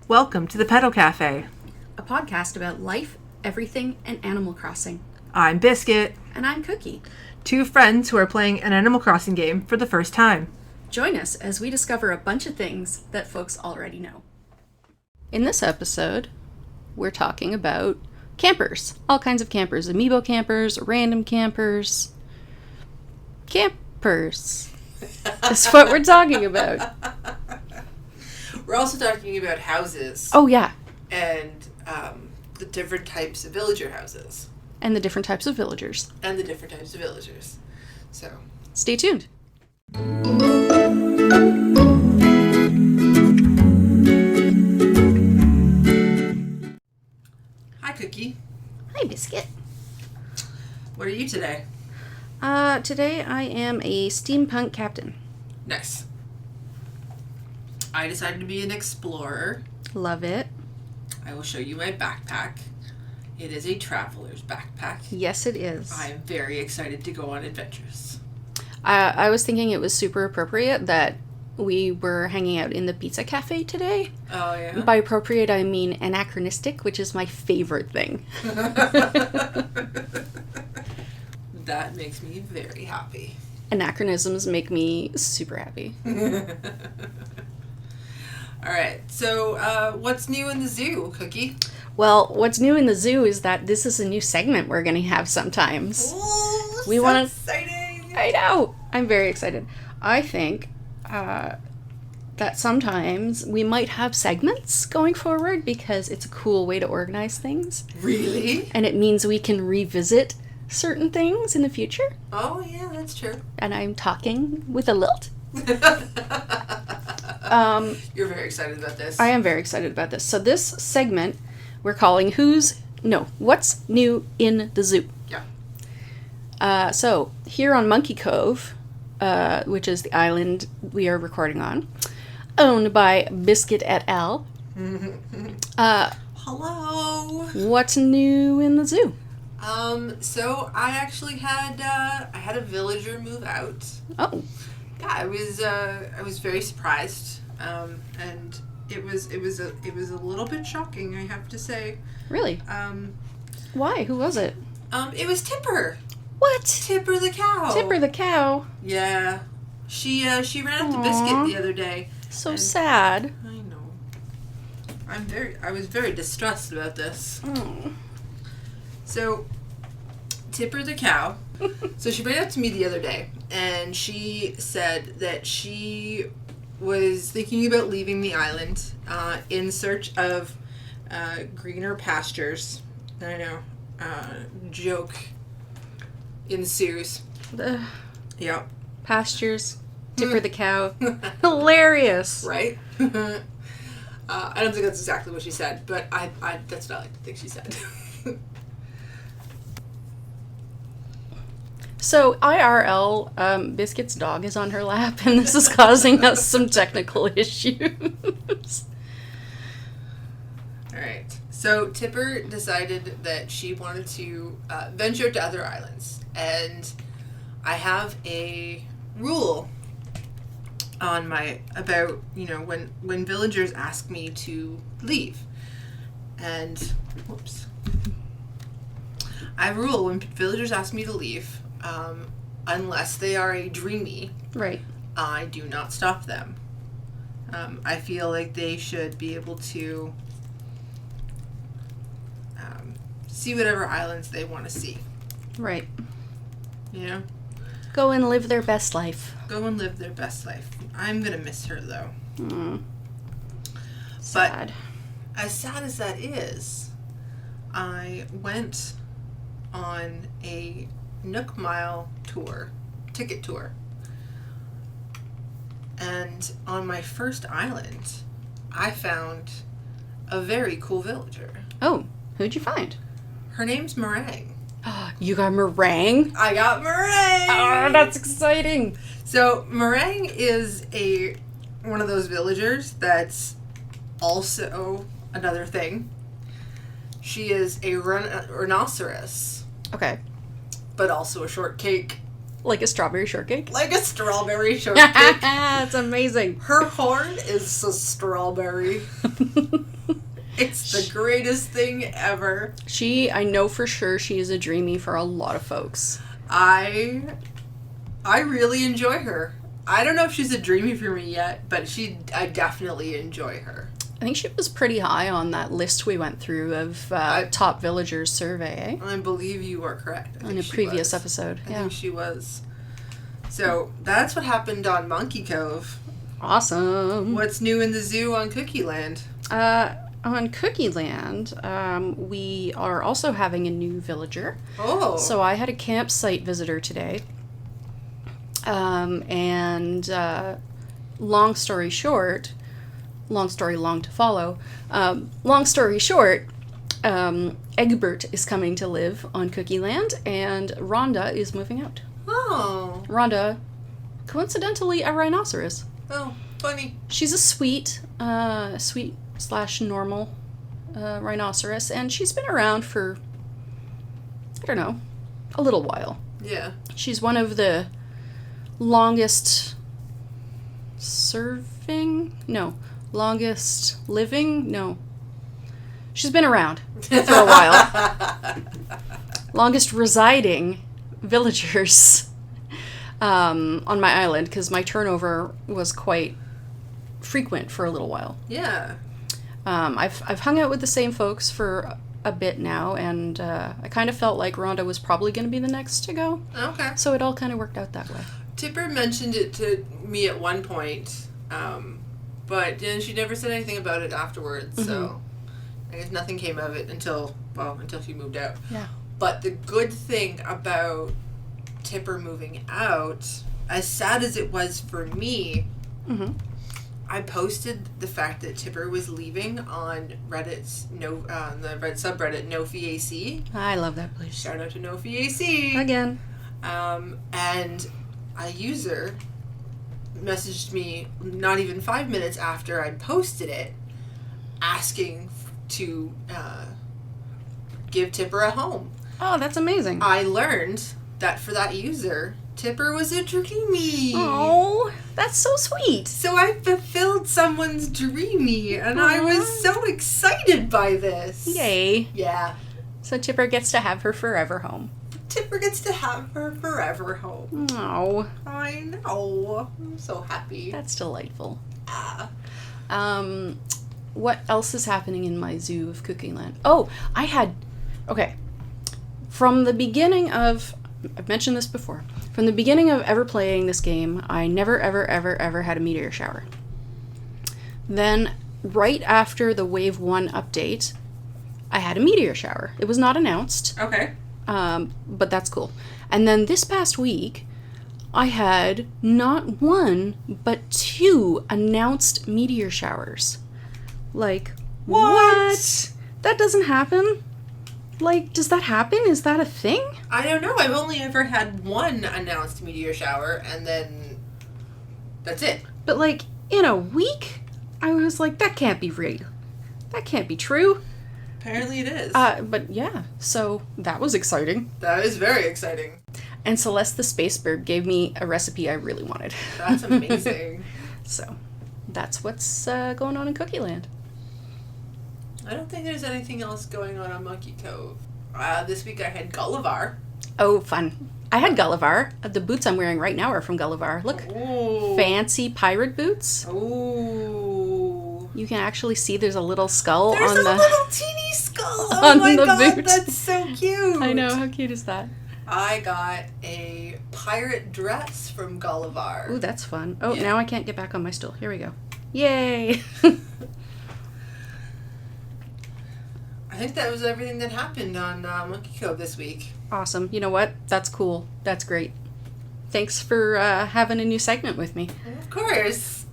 Welcome to the Petal Cafe. A podcast about life, everything, and Animal Crossing. I'm Biscuit. And I'm Cookie. Two friends who are playing an Animal Crossing game for the first time. Join us as we discover a bunch of things that folks already know. In this episode, we're talking about campers. All kinds of campers. Amiibo campers, random campers. Campers. That's what we're talking about. We're also talking about houses. Oh, yeah. And the different types of villager houses. And the different types of villagers. So, stay tuned. Hi, Cookie. Hi, Biscuit. What are you today? Today I am a steampunk captain. Nice. I decided to be an explorer. Love it. I will show you my backpack. It is a traveler's backpack. Yes, it is. I am very excited to go on adventures. I was thinking it was super appropriate that we were hanging out in the Pizza Cafe today. Oh, yeah? By appropriate, I mean anachronistic, which is my favorite thing. That makes me very happy. Anachronisms make me super happy. All right, so what's new in the zoo, Cookie? Well, what's new in the zoo is that this is a new segment we're going to have sometimes. Ooh, we so wanna... exciting! I know! I'm very excited. I think that sometimes we might have segments going forward because it's a cool way to organize things. Really? And it means we can revisit certain things in the future. Oh, yeah, that's true. And I'm talking with a lilt. You're very excited about this. I am very excited about this. So this segment we're calling What's New in the Zoo? Yeah. So here on Monkeycove, which is the island we are recording on, owned by Biscuit et al. Hello. What's new in the zoo? So I actually had I had a villager move out. Oh. Yeah, I was very surprised, and it was a little bit shocking, I have to say. Really? Why? Who was it? It was Tipper. What? Tipper the cow. Tipper the cow. Yeah, she ran up to Biscuit the other day. So sad. I know. I was very distressed about this. Oh. So, Tipper the cow. So she ran up to me the other day, and she said that she was thinking about leaving the island in search of greener pastures. I know. Joke ensues. Yep. Pastures. Tipper the cow. Hilarious. Right? I don't think that's exactly what she said, but I that's what I like to think she said. So, IRL, Biscuit's dog is on her lap, and this is causing us some technical issues. Alright, so Tipper decided that she wanted to venture to other islands, and I have a rule on about, when villagers ask me to leave. And, whoops. I have a rule when villagers ask me to leave, unless they are a dreamy, Right. I do not stop them. I feel like they should be able to see whatever islands they want to see. Right. You know? Go and live their best life. Go and live their best life. I'm going to miss her, though. Sad. But as sad as that is, I went on a Nook Mile ticket tour. And on my first island, I found a very cool villager. Oh, who'd you find? Her name's Meringue. You got meringue? I got Meringue! Oh, that's exciting! So, Meringue is one of those villagers that's also another thing. She is a rhinoceros. Okay. But also a shortcake. Like a strawberry shortcake? Like a strawberry shortcake. That's amazing. Her horn is a strawberry. It's the greatest thing ever. I know for sure she is a dreamie for a lot of folks. I really enjoy her. I don't know if she's a dreamie for me yet, but I definitely enjoy her. I think she was pretty high on that list we went through of top villagers survey, eh? I believe you are correct. In a previous episode. I think she was. So, that's what happened on Monkeycove. Awesome. What's new in the zoo on Cookieland? On Cookieland, we are also having a new villager. Oh. So I had a campsite visitor today. And long story short, long story long to follow, long story short, Egbert is coming to live on Cookieland, and Rhonda is moving out. Oh. Rhonda, coincidentally, a rhinoceros. Oh, funny. She's a sweet/normal rhinoceros, and she's been around for, I don't know, a little while. Yeah. She's one of the longest living? No. She's been around for a while. Longest residing villagers on my island, because my turnover was quite frequent for a little while. Yeah. I've hung out with the same folks for a bit now, and I kind of felt like Rhonda was probably going to be the next to go. Okay. So it all kind of worked out that way. Tipper mentioned it to me at one point, but then she never said anything about it afterwards, so I guess nothing came of it until she moved out. Yeah. But the good thing about Tipper moving out, as sad as it was for me, I posted the fact that Tipper was leaving on Reddit's the Reddit subreddit NoFeeAC. I love that place. Shout out to NoFeeAC. Again. And a user messaged me not even 5 minutes after I'd posted it, asking to give Tipper a home. Oh, that's amazing. I learned that for that user, Tipper was a dreamie. Oh, that's so sweet. So I fulfilled someone's dreamie, and I was so excited by this. Yay. Yeah. So Tipper gets to have her forever home. Tipper gets to have her forever home. Oh. I know. I'm so happy. That's delightful. Ah. What else is happening in my zoo of Cookieland? Oh, okay. From the beginning of, I've mentioned this before, from the beginning of ever playing this game, I never, ever, ever, ever had a meteor shower. Then, right after the Wave 1 update, I had a meteor shower. It was not announced. Okay. But that's cool. And then this past week, I had not one, but 2 announced meteor showers. Like, what? That doesn't happen? Like, does that happen? Is that a thing? I don't know. I've only ever had one announced meteor shower, and then that's it. But, like, in a week, I was like, that can't be real. That can't be true. Apparently it is. But yeah, so that was exciting. That is very exciting. And Celeste the Space Bird gave me a recipe I really wanted. That's amazing. So, that's what's going on in Cookieland. I don't think there's anything else going on Monkeycove. This week I had Gullivar. Oh, fun. I had Gullivar. The boots I'm wearing right now are from Gullivar. Look. Ooh. Fancy pirate boots. Ooh. You can actually see there's a little skull there's on a the... little teeny skull. Oh on my the god, boot. that's so cute. I know, how cute is that? I got a pirate dress from Gullivar. Ooh, that's fun. Oh, Yeah. now I can't get back on my stool. Here we go. Yay! I think that was everything that happened on Monkeycove this week. Awesome. You know what? That's cool. That's great. Thanks for having a new segment with me. Of course.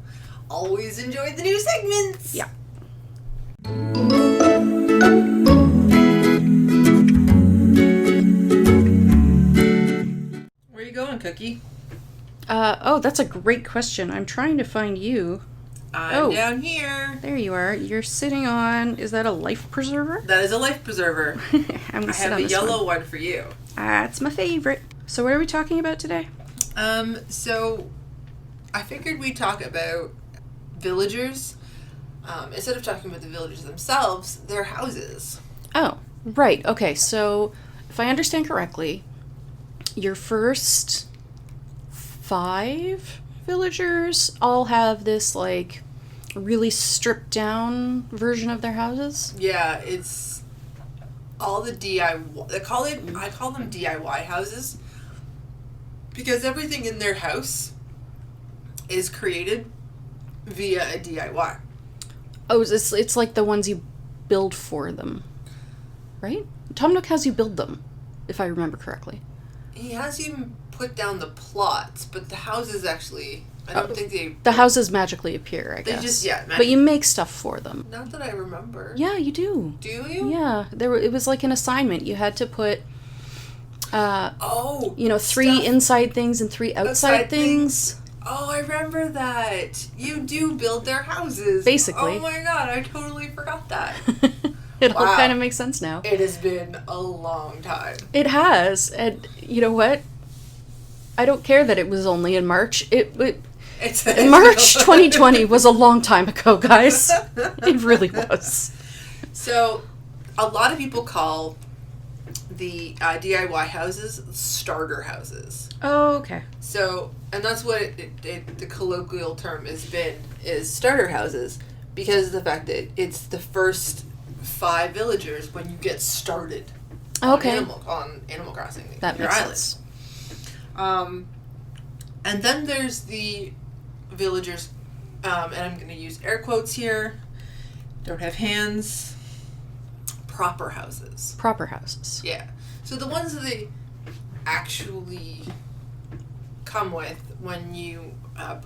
Always enjoy the new segments. Yeah. Where you going, Cookie? Oh, that's a great question. I'm trying to find you. I'm down here. There you are. You're sitting on, is that a life preserver? That is a life preserver. I'm gonna I sit have on a this yellow one for you. That's my favorite. So what are we talking about today? So I figured we'd talk about villagers. instead of talking about the villagers themselves, their houses. Oh, right. Okay, so if I understand correctly, your first 5 villagers all have this, like, really stripped down version of their houses? Yeah, it's all the DIY. I call them DIY houses because everything in their house is created via a DIY. Oh, it's like the ones you build for them, right? Tom Nook has you build them, if I remember correctly. He has you put down the plots, but the houses actually, I don't think they... The houses magically appear, I guess. They just, yeah. But you make stuff for them. Not that I remember. Yeah, you do. Do you? Yeah, it was like an assignment. You had to put, 3 stuff. inside things and 3 outside things. Oh, I remember that. You do build their houses. Basically. Oh my god, I totally forgot that. It all kind of makes sense now. It has been a long time. It has, and you know what? I don't care that it was only in March. March 2020 was a long time ago, guys. It really was. So, a lot of people call the DIY houses starter houses. Oh, okay. So, and that's what the colloquial term has been, is starter houses, because of the fact that it's the first 5 villagers when you get started on Animal Crossing. That makes sense. And then there's the villagers, and I'm going to use air quotes here, don't have hands, proper houses. Proper houses. Yeah. So the ones that they actually come with when you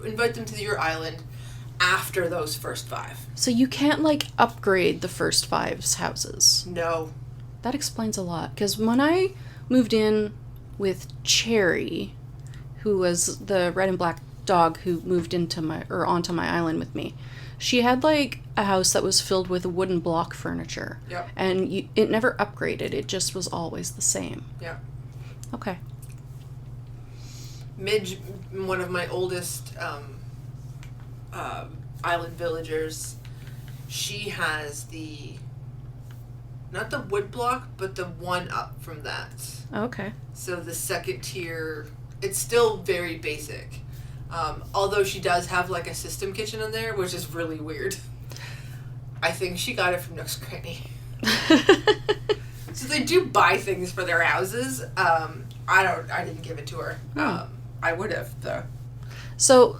invite them to your island after those first 5. So you can't, like, upgrade the first 5's houses. No. That explains a lot. Because when I moved in with Cherry, who was the red and black dog who moved onto my island with me, she had, like, a house that was filled with wooden block furniture. Yep. And it never upgraded. It just was always the same. Yeah. Okay. Midge, one of my oldest island villagers, she has not the wood block, but the one up from that. Okay. So the second tier, it's still very basic. Although she does have, like, a system kitchen in there, which is really weird. I think she got it from Nook's Cranny. So they do buy things for their houses. I didn't give it to her. I would have, though. So,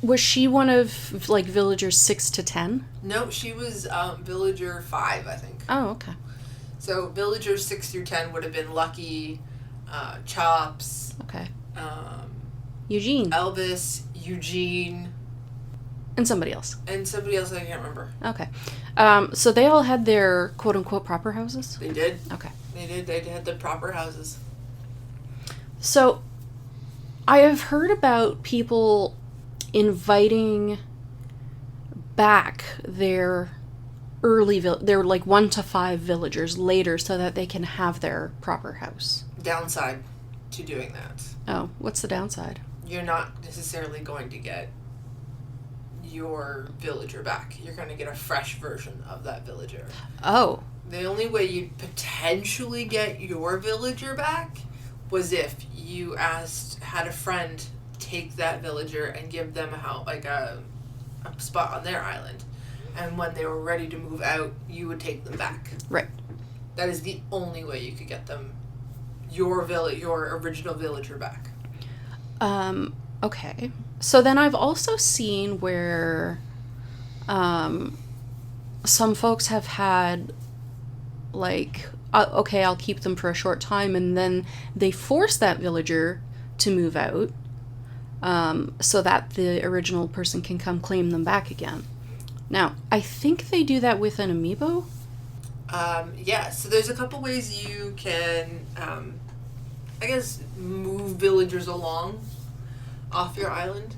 was she one of, like, villagers 6 to 10? No, she was villager 5, I think. Oh, okay. So villagers 6 through 10 would have been Lucky, Chops. Okay. Eugene. Elvis, Eugene. And somebody else. And somebody else I can't remember. Okay. So they all had their quote-unquote proper houses? They did. Okay. They did. They had the proper houses. So, I have heard about people inviting back their their like 1 to 5 villagers later so that they can have their proper house. Downside to doing that. Oh, what's the downside? You're not necessarily going to get your villager back. You're going to get a fresh version of that villager. Oh. The only way you'd potentially get your villager back was if you had a friend take that villager and give them a spot on their island. And when they were ready to move out, you would take them back. Right. That is the only way you could get them, your original villager back. Okay. So then I've also seen where some folks have had, like, okay, I'll keep them for a short time, and then they force that villager to move out so that the original person can come claim them back again. Now, I think they do that with an amiibo. Yeah, so there's a couple ways you can, I guess, move villagers along off your island.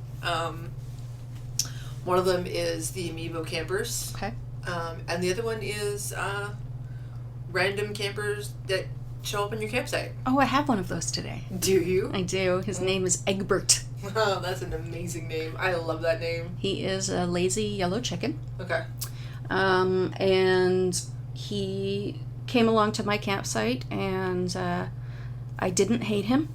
One of them is the amiibo campers. Okay. And the other one is random campers that show up on your campsite. Oh, I have one of those today. Do you? I do. His name is Egbert. Oh, that's an amazing name. I love that name. He is a lazy yellow chicken. Okay. And he came along to my campsite, and I didn't hate him.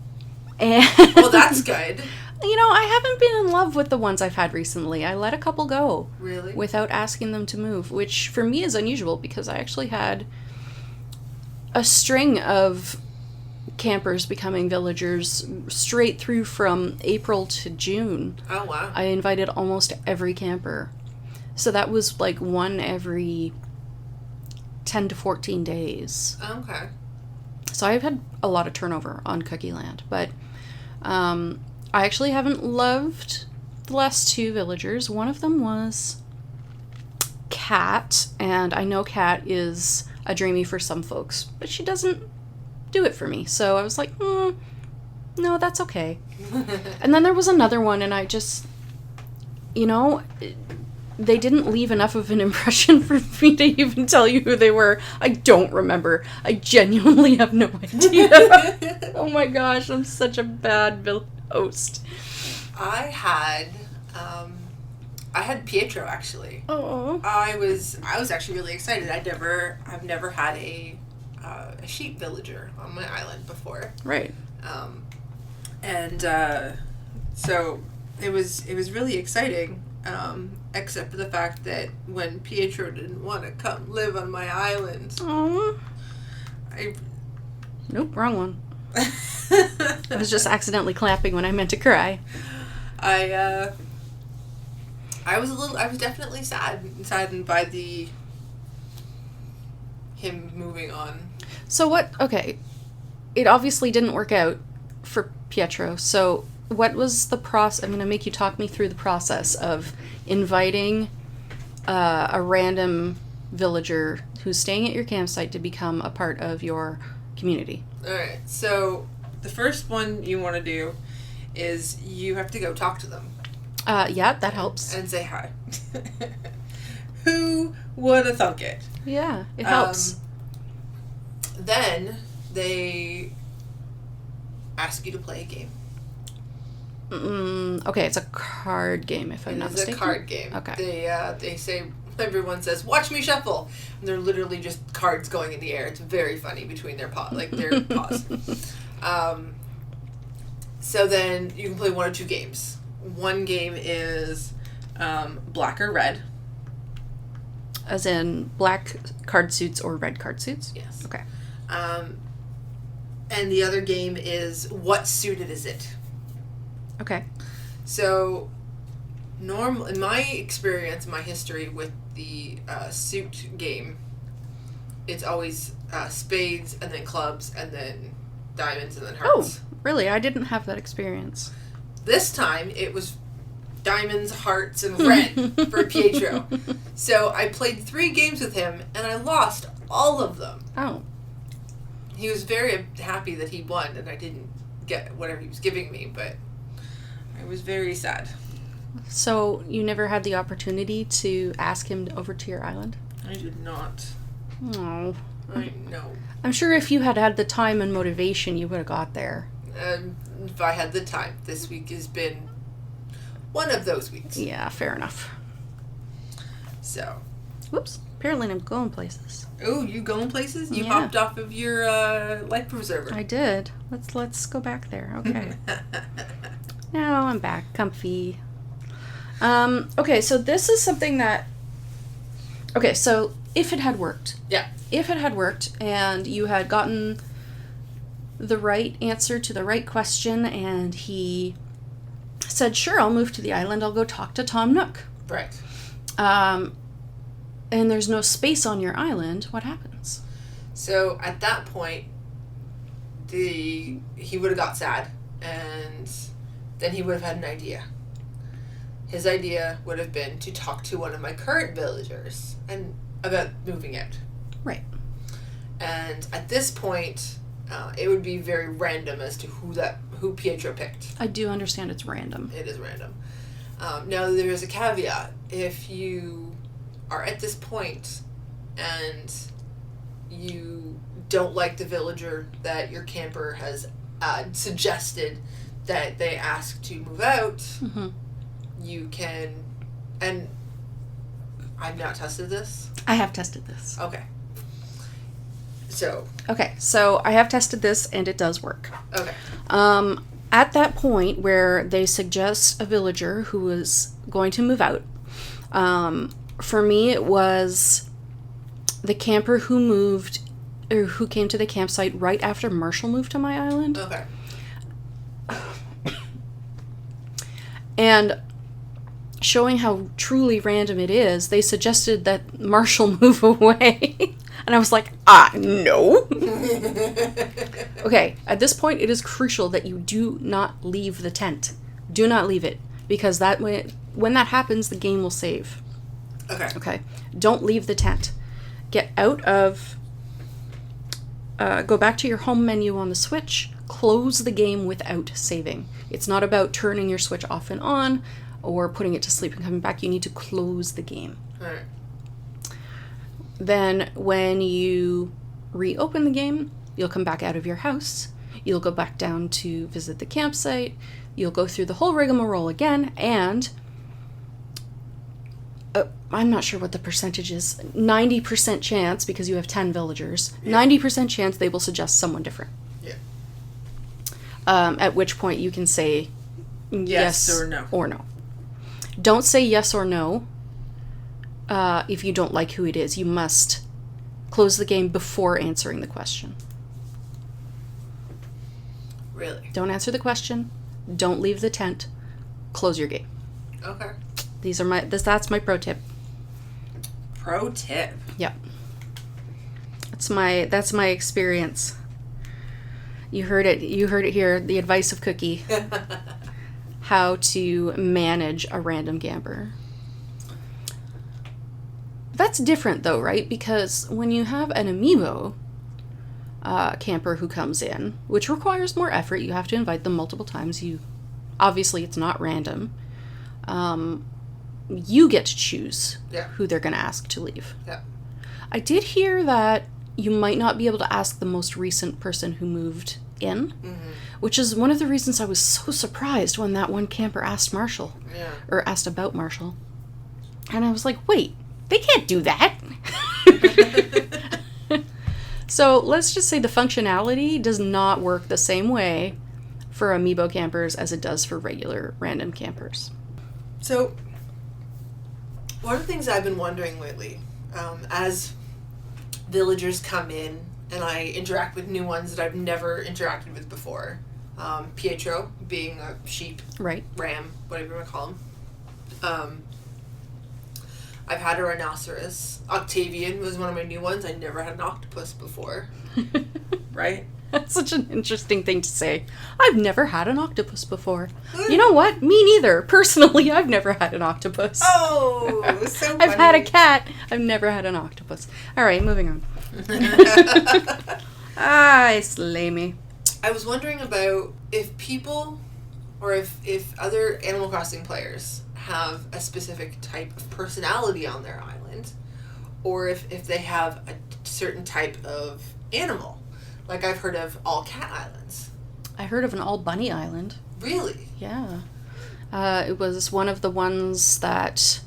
And Well, that's good. You know, I haven't been in love with the ones I've had recently. I let a couple go. Really? Without asking them to move, which for me is unusual because I actually had a string of campers becoming villagers straight through from April to June. Oh, wow. I invited almost every camper. So that was like one every 10 to 14 days. Okay. So I've had a lot of turnover on Cookieland, but I actually haven't loved the last two villagers. One of them was Kat, and I know Kat is a dreamie for some folks, but she doesn't do it for me. So I was like, no, that's okay. And then there was another one, and I just, you know, they didn't leave enough of an impression for me to even tell you who they were. I don't remember. I genuinely have no idea. Oh my gosh, I'm such a bad host. I had Pietro, actually. Oh. I was actually really excited. I've never had a sheep villager on my island before. Right. So it was really exciting. Except for the fact that when Pietro didn't want to come live on my island, Oh. Nope, wrong one. I was just accidentally clapping when I meant to cry. I was definitely saddened by him moving on. So what, okay, it obviously didn't work out for Pietro, so what was the process? I'm going to make you talk me through the process of inviting a random villager who's staying at your campsite to become a part of your community. Alright, so the first one you want to do is you have to go talk to them. Yeah, that helps. And say hi. Who would have thunk it? Yeah, it helps. Then they ask you to play a game. Okay, it's a card game, if I'm not mistaken. It's a card game. Okay. They say, everyone says, "Watch me shuffle," and they're literally just cards going in the air. It's very funny between their paws. So then you can play one or two games. One game is black or red. As in black card suits or red card suits? Yes. Okay. And the other game is what suited is it? Okay. So, in my experience, my history with the suit game, it's always spades and then clubs and then diamonds and then hearts. Oh, really? I didn't have that experience. This time, it was diamonds, hearts, and red for Pietro. So I played 3 games with him, and I lost all of them. Oh. He was very happy that he won, and I didn't get whatever he was giving me, but I was very sad. So you never had the opportunity to ask him over to your island? I did not. Oh. I know. I'm sure if you had had the time and motivation, you would have got there. If I had the time, this week has been one of those weeks. Yeah, fair enough. So. Whoops. Apparently I'm going places. Oh, you going places? You Yeah. hopped off of your life preserver. I did. Let's go back there. Okay. Now I'm back. Comfy. Okay, so this is something that... Okay, so if it had worked. Yeah. If it had worked and you had gotten the right answer to the right question and he said, sure, I'll move to the island. I'll go talk to Tom Nook. Right. And there's no space on your island, what happens? So at that point, he would have got sad, and then he would have had an idea. His idea would have been to talk to one of my current villagers and about moving out. Right. And at this point, it would be very random as to who Pietro picked. I do understand it's random. It is random. Now there is a caveat. If you are at this point and you don't like the villager that your camper has suggested that they ask to move out, Mm-hmm. you can, and I've not tested this. I have tested this. Okay. So I have tested this, and it does work. Okay. At that point where they suggest a villager who is going to move out, for me it was the camper who moved, or who came to the campsite right after Marshall moved to my island. Okay. And showing how truly random it is, they suggested that Marshall move away. And I was like, no. Okay, at this point, it is crucial that you do not leave the tent. Do not leave it. Because that way, when that happens, the game will save. Okay. Don't leave the tent. Get out of... go back to your home menu on the Switch. Close the game without saving. It's not about turning your Switch off and on or putting it to sleep and coming back. You need to close the game. Alright. Then when you reopen the game, you'll come back out of your house. You'll go back down to visit the campsite. You'll go through the whole rigmarole again, and I'm not sure what the percentage is. 90% chance, because you have 10 villagers, 90% chance they will suggest someone different. Yeah. At which point you can say yes or no. Don't say yes or no. If you don't like who it is, you must close the game before answering the question. Really? Don't answer the question. Don't leave the tent. Close your game. Okay. That's my pro tip. Pro tip. Yep. That's my experience. You heard it here. The advice of Cookie. How to manage a random camper. That's different though, right? Because when you have an amiibo camper who comes in, which requires more effort, you have to invite them multiple times. Obviously it's not random. You get to choose who they're going to ask to leave. Yeah. I did hear that you might not be able to ask the most recent person who moved in, which is one of the reasons I was so surprised when that one camper asked Marshall, or asked about Marshall. And I was like, wait, they can't do that. So let's just say the functionality does not work the same way for amiibo campers as it does for regular random campers. So, one of the things I've been wondering lately, as villagers come in and I interact with new ones that I've never interacted with before, Pietro being a sheep, right, ram, whatever you want to call him. I've had a rhinoceros. Octavian was one of my new ones. I never had an octopus before. Right? That's such an interesting thing to say. I've never had an octopus before. You know what? Me neither. Personally, I've never had an octopus. Oh, so funny. I've had a cat. I've never had an octopus. All right, moving on. Slay me. I was wondering about if people, or if other Animal Crossing players have a specific type of personality on their island, or if they have a certain type of animal. Like I've heard of all cat islands. I heard of an all bunny island. Really? Yeah. It was one of the ones that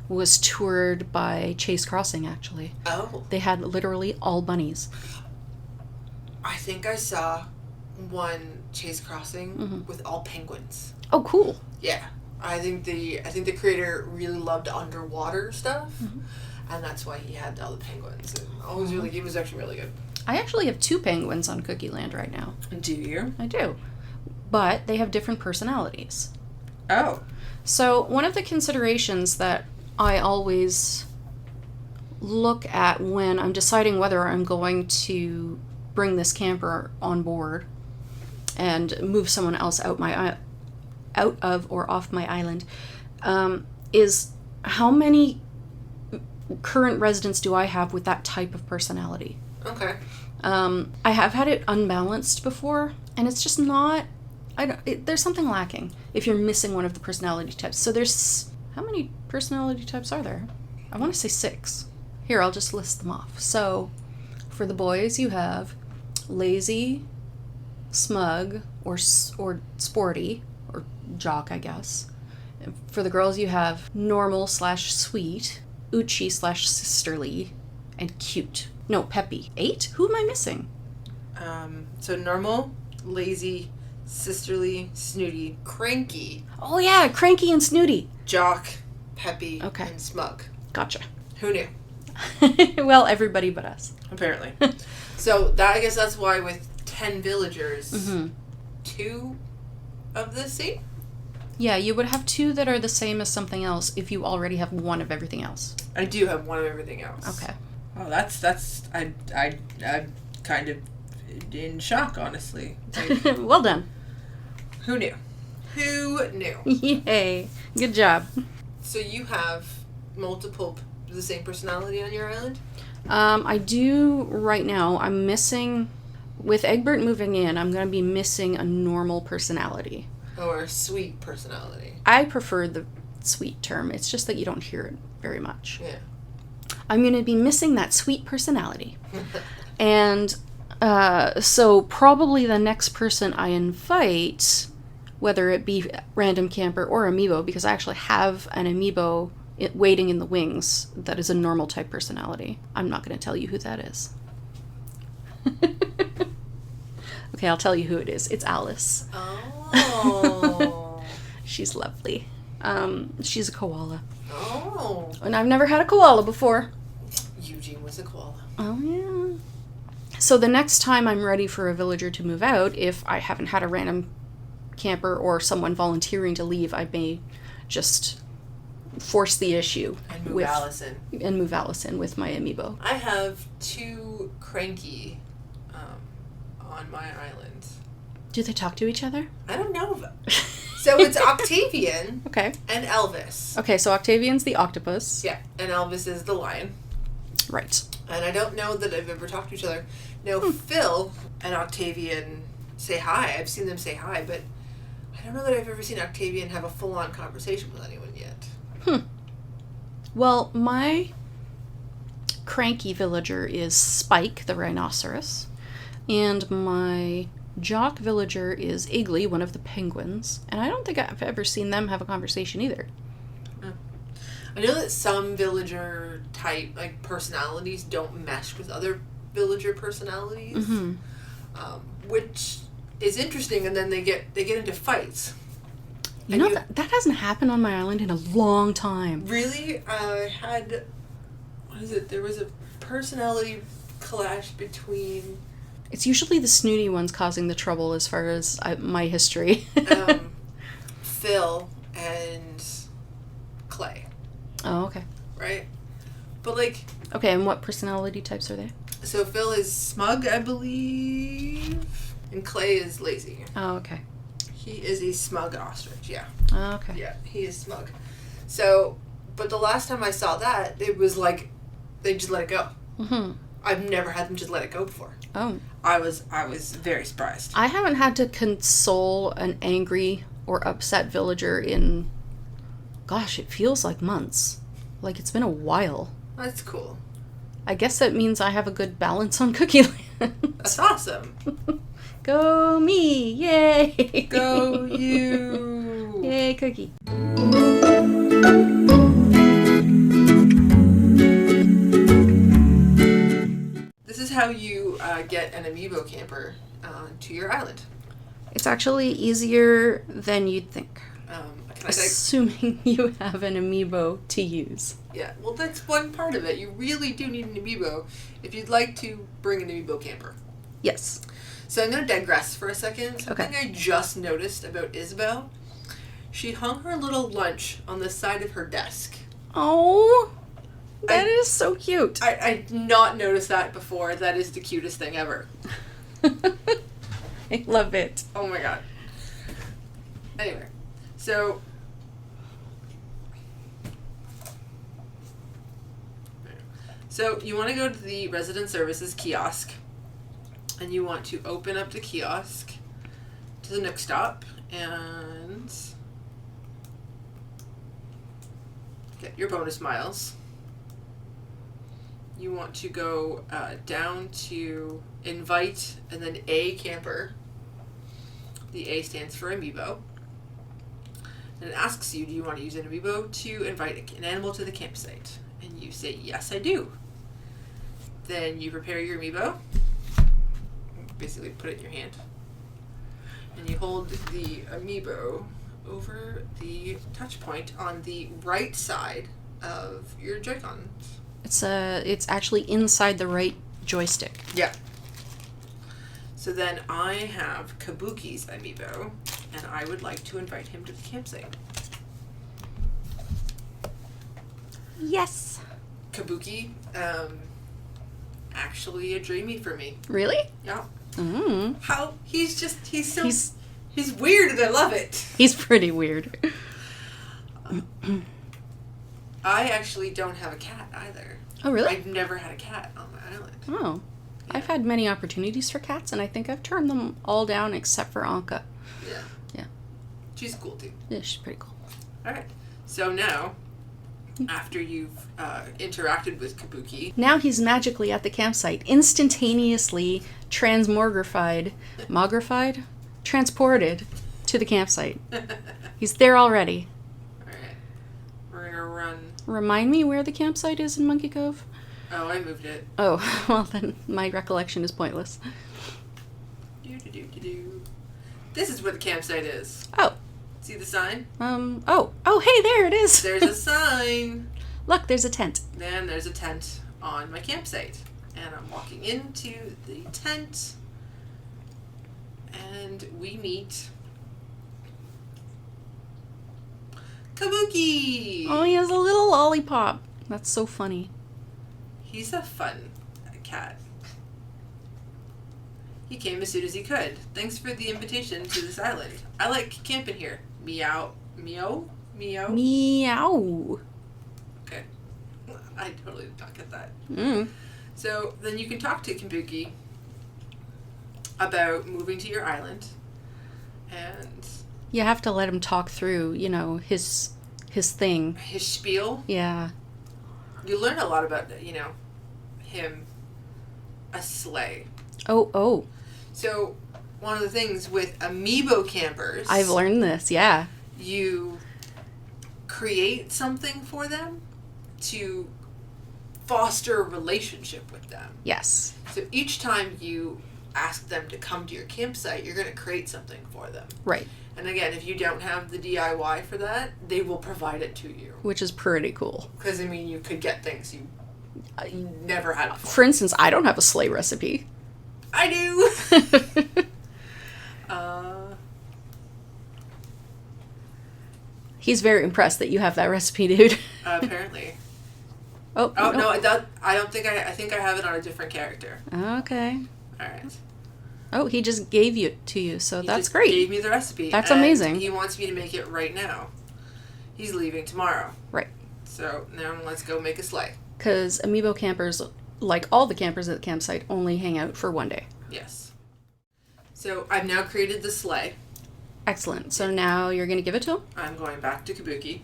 was toured by Chase Crossing, actually. Oh. They had literally all bunnies. I think I saw one Chase Crossing with all penguins. Oh, cool. Yeah. I think the creator really loved underwater stuff, and that's why he had all the penguins. And it was actually really good. I actually have 2 penguins on Cookieland right now. Do you? I do. But they have different personalities. Oh. So one of the considerations that I always look at when I'm deciding whether I'm going to bring this camper on board and move someone else out of or off my island, is how many current residents do I have with that type of personality? Okay. I have had it unbalanced before, and it's just not... there's something lacking if you're missing one of the personality types. So there's... How many personality types are there? I want to say 6. Here, I'll just list them off. So, for the boys, you have lazy, smug, or sporty, or jock, I guess. For the girls, you have normal/sweet, uchi/sisterly, and cute. No, peppy. 8? Who am I missing? So normal, lazy, sisterly, snooty, cranky. Oh yeah, cranky and snooty. Jock, peppy, Okay. and smug. Gotcha. Who knew? Well, everybody but us. Apparently. So I guess that's why with 10 villagers, 2 of the same? Yeah, you would have 2 that are the same as something else if you already have 1 of everything else. I do have 1 of everything else. Okay. Oh, I'm kind of in shock, honestly. Like, Well done. who knew? Who knew? Yay. Good job. So you have multiple the same personality on your island? I do right now. I'm missing, with Egbert moving in, I'm going to be missing a normal personality. Or a sweet personality. I prefer the sweet term. It's just that you don't hear it very much. Yeah. I'm going to be missing that sweet personality. And so probably the next person I invite, whether it be random camper or amiibo, because I actually have an amiibo waiting in the wings that is a normal type personality. I'm not going to tell you who that is. Okay, I'll tell you who it is. It's Alice. Oh. She's lovely. She's a koala. Oh. And I've never had a koala before. Eugene was a koala. Oh, yeah. So the next time I'm ready for a villager to move out, if I haven't had a random camper or someone volunteering to leave, I may just force the issue. And move Allison with my amiibo. I have 2 cranky on my island. Do they talk to each other? I don't know. So it's Octavian Okay. and Elvis. Okay, so Octavian's the octopus. Yeah, and Elvis is the lion. Right. And I don't know that I've ever talked to each other. No, Phil and Octavian say hi. I've seen them say hi, but I don't know that I've ever seen Octavian have a full-on conversation with anyone yet. Well, my cranky villager is Spike, the rhinoceros, and my jock villager is Iggly, one of the penguins, and I don't think I've ever seen them have a conversation either. I know that some villager type, like, personalities don't mesh with other villager personalities, which is interesting, and then they get into fights. You know, that hasn't happened on my island in a long time. Really? I had, what is it? There was a personality clash between... It's usually the snooty ones causing the trouble as far as my history. Phil and Clay. Oh, okay. Right? But, like... Okay, and what personality types are they? So Phil is smug, I believe, and Clay is lazy. Oh, okay. He is a smug ostrich, yeah. Oh, okay. Yeah, he is smug. So, but the last time I saw that, it was like they just let it go. Mm-hmm. I've never had them just let it go before. Oh. I was very surprised. I haven't had to console an angry or upset villager in, gosh, it feels like months. Like it's been a while. That's cool. I guess that means I have a good balance on Cookieland. That's awesome. Go me! Yay! Go you! Yay, Cookie. This is how you get an amiibo camper to your island. It's actually easier than you'd think. Assuming you have an amiibo to use. Yeah, well, that's one part of it. You really do need an amiibo if you'd like to bring an amiibo camper. Yes. So I'm going to digress for a second. Something Okay. I just noticed about Isabel. She hung her little lunch on the side of her desk. Oh, that is so cute. I'd not noticed that before. That is the cutest thing ever. I love it. Oh my god. Anyway, so... So you want to go to the resident services kiosk, and you want to open up the kiosk to the Nook stop and get your bonus miles. You want to go down to invite and then a camper. The A stands for amiibo. And it asks you, do you want to use an amiibo to invite an animal to the campsite? And you say, yes, I do. Then you prepare your amiibo. Basically put it in your hand. And you hold the amiibo over the touch point on the right side of your Joy-Con. It's actually inside the right joystick. Yeah. So then I have Kabuki's amiibo, and I would like to invite him to the campsite. Yes. Kabuki, actually a dreamie for me. Really? Yeah. Mm. He's weird and I love it. He's pretty weird. I actually don't have a cat either. Oh, really? I've never had a cat on my island. Oh. Yeah. I've had many opportunities for cats, and I think I've turned them all down except for Anka. Yeah. Yeah. She's cool too. Yeah, she's pretty cool. Alright. So now, after you've interacted with Kabuki... Now he's magically at the campsite, instantaneously transported to the campsite. He's there already. Alright. We're gonna run... Remind me where the campsite is in Monkey Cove? Oh, I moved it. Oh, well then, my recollection is pointless. This is where the campsite is. Oh. See the sign? Oh, hey, there it is! There's a sign! Look, there's a tent. Then there's a tent on my campsite. And I'm walking into the tent, and we meet Kabuki! Oh, he has a little lollipop. That's so funny. He's a fun cat. He came as soon as he could. Thanks for the invitation to this island. I like camping here. Meow. Meow? Meow? Meow. Okay. I totally did not get that. Mm. So then you can talk to Kabuki about moving to your island. And... You have to let him talk through, his thing. his spiel. Yeah. You learn a lot about, him. A sleigh. Oh. So, one of the things with amiibo campers... I've learned this, yeah. You create something for them to foster a relationship with them. Yes. So, each time you ask them to come to your campsite, you're going to create something for them. Right. And again, if you don't have the DIY for that, they will provide it to you. Which is pretty cool. Because, you could get things you never had before. For instance, I don't have a sleigh recipe. I do! He's very impressed that you have that recipe, dude. Apparently. Oh, no, I don't think I think I have it on a different character. Okay. Alright. Oh, he just gave it to you, so He that's just great. Gave me the recipe. That's and amazing. He wants me to make it right now. He's leaving tomorrow. Right. So now let's go make a sleigh. Because amiibo campers, like all the campers at the campsite, only hang out for one day. Yes. So I've now created the sleigh. Excellent. So now you're going to give it to him? I'm going back to Kabuki.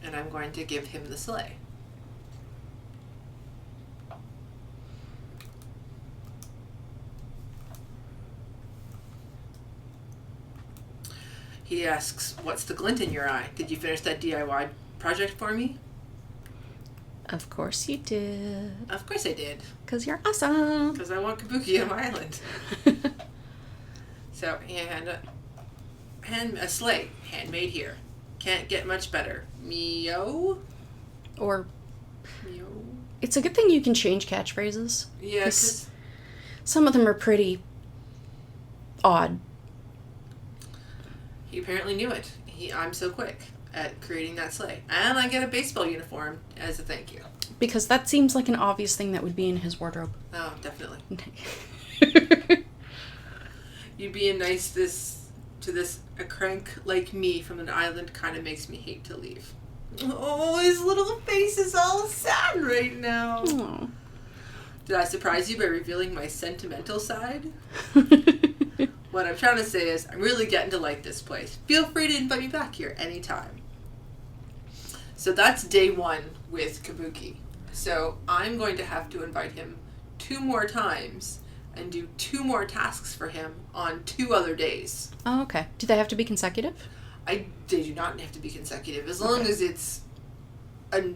And I'm going to give him the sleigh. He asks, what's the glint in your eye? Did you finish that DIY project for me? Of course you did. Of course I did. Because you're awesome. Because I want Kabuki on my island. So, a sleigh. Handmade here. Can't get much better. Meow? Or, Meow? it's a good thing you can change catchphrases. Yeah, 'cause some of them are pretty odd. He apparently knew it. I'm so quick at creating that sleigh. And I get a baseball uniform as a thank you. Because that seems like an obvious thing that would be in his wardrobe. Oh, definitely. You being nice to a crank like me from an island kind of makes me hate to leave. Oh, his little face is all sad right now. Aww. Did I surprise you by revealing my sentimental side? What I'm trying to say is, I'm really getting to like this place. Feel free to invite me back here anytime. So that's day 1 with Kabuki. So I'm going to have to invite him 2 more times and do 2 more tasks for him on 2 other days. Oh, okay. Do they have to be consecutive? They do not have to be consecutive, as long as it's you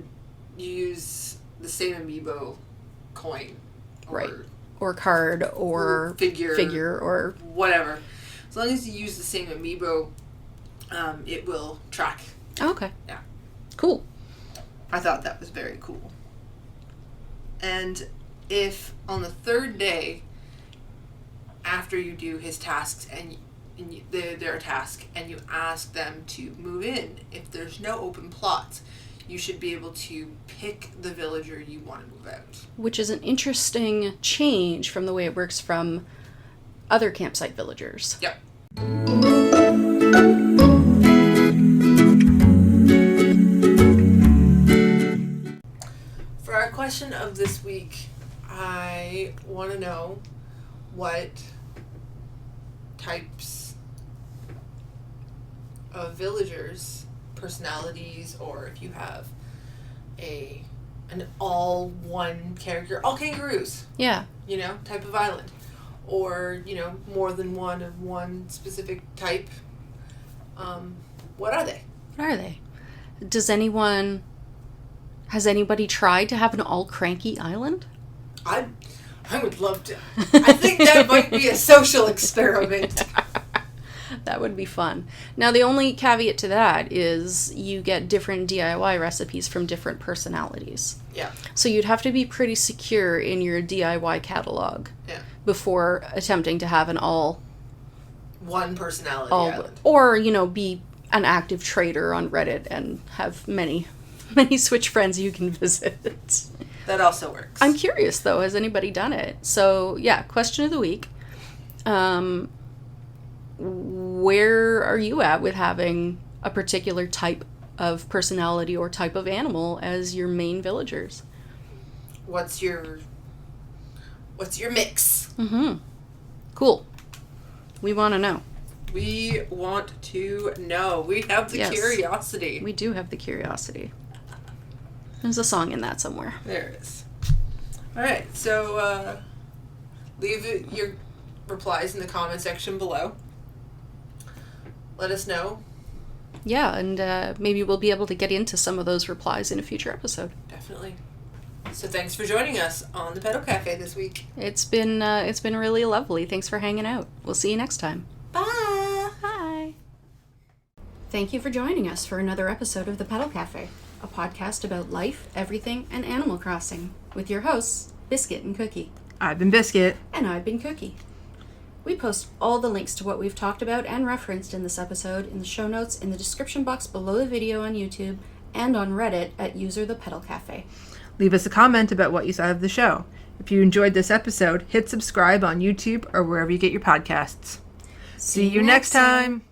use the same amiibo coin, or card, or figure, or whatever. As long as you use the same amiibo, it will track. Oh, okay. Yeah. Cool. I thought that was very cool. And if on the 3rd day, after you do his tasks and their task, and you ask them to move in, if there's no open plots, you should be able to pick the villager you want to move out. Which is an interesting change from the way it works from other campsite villagers. Yep. For our question of this week, I want to know what types of villagers, personalities, or if you have an all one character, all kangaroos. Yeah. Type of island. Or, more than one of one specific type. What are they? What are they? Has anybody tried to have an all cranky island? I would love to. I think that might be a social experiment. That would be fun. Now, the only caveat to that is you get different DIY recipes from different personalities. Yeah. So you'd have to be pretty secure in your DIY catalog. Yeah. Before attempting to have an all one personality island. Or, be an active trader on Reddit and have many Switch friends you can visit. That also works. I'm curious, though. Has anybody done it? So, yeah, question of the week. Where are you at with having a particular type of personality or type of animal as your main villagers? What's your mix? Mm-hmm. Cool. We want to know. We want to know. We have the curiosity. We do have the curiosity. There's a song in that somewhere. There it is. All right. So leave your replies in the comment section below. Let us know. Yeah, and maybe we'll be able to get into some of those replies in a future episode. Definitely. So thanks for joining us on the Petal Cafe this week. It's been really lovely. Thanks for hanging out. We'll see you next time. Bye. Bye. Thank you for joining us for another episode of the Petal Cafe, a podcast about life, everything, and Animal Crossing, with your hosts, Biscuit and Cookie. I've been Biscuit. And I've been Cookie. We post all the links to what we've talked about and referenced in this episode in the show notes in the description box below the video on YouTube and on Reddit at @userthepetalcafe. Leave us a comment about what you thought of the show. If you enjoyed this episode, hit subscribe on YouTube or wherever you get your podcasts. See you next time.